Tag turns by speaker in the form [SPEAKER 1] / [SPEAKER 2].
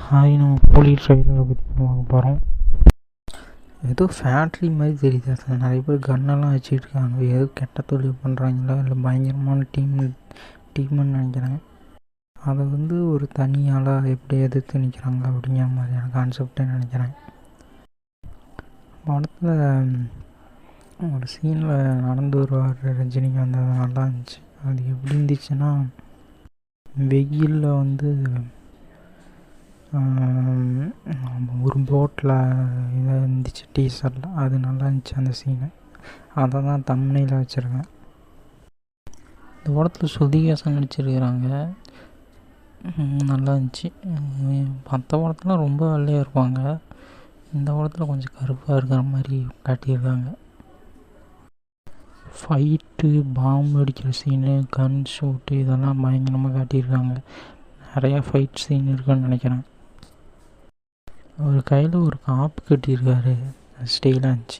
[SPEAKER 1] Hi, நம்ம போலி ட்ரெயிலரை பற்றி பார்க்க போகிறோம். ஏதோ ஃபேக்ட்ரி மாதிரி தெரியுது. அதில் நிறைய பேர் கன்னெல்லாம் வச்சுட்டு இருக்காங்க. ஏதோ கெட்ட தொழில் பண்ணுறாங்களா இல்லை பயங்கரமான டீம்னு நினைக்கிறேன். அதை ஒரு தனியாளாக எப்படி எதிர்த்து நிற்கிறாங்க அப்படிங்கிற மாதிரியான கான்செப்டை நினைக்கிறேன். படத்தில் ஒரு சீனில் நடந்து வருவார் ரஜினிகாந்த். அது நல்லா இருந்துச்சு. அது எப்படி இருந்துச்சுன்னா, வெயிலில் ஒரு போட்டில் இதாக இருந்துச்சு டீசரில். அது நல்லா இருந்துச்சு அந்த சீனு. அதை தான் தம்ப்நெயிலாக வச்சுருக்கேன். இந்த படத்தில் ஸ்ருதிஹாசன் நடிச்சிருக்கிறாங்க. நல்லா இருந்துச்சு. மற்ற படத்தில் ரொம்ப வெள்ளையாக இருப்பாங்க. இந்த படத்தில் கொஞ்சம் கருப்பாக இருக்கிற மாதிரி காட்டியிருக்காங்க. ஃபைட்டு, பாம்பு அடிக்கிற சீனு, கன் ஷூட்டு இதெல்லாம் பயங்கரமாக காட்டியிருக்காங்க. நிறையா ஃபைட் சீன் இருக்குன்னு நினைக்கிறேன். அவர் கையில் ஒரு காப்பு கட்டியிருக்காரு. ஸ்டைலாக இருந்துச்சு.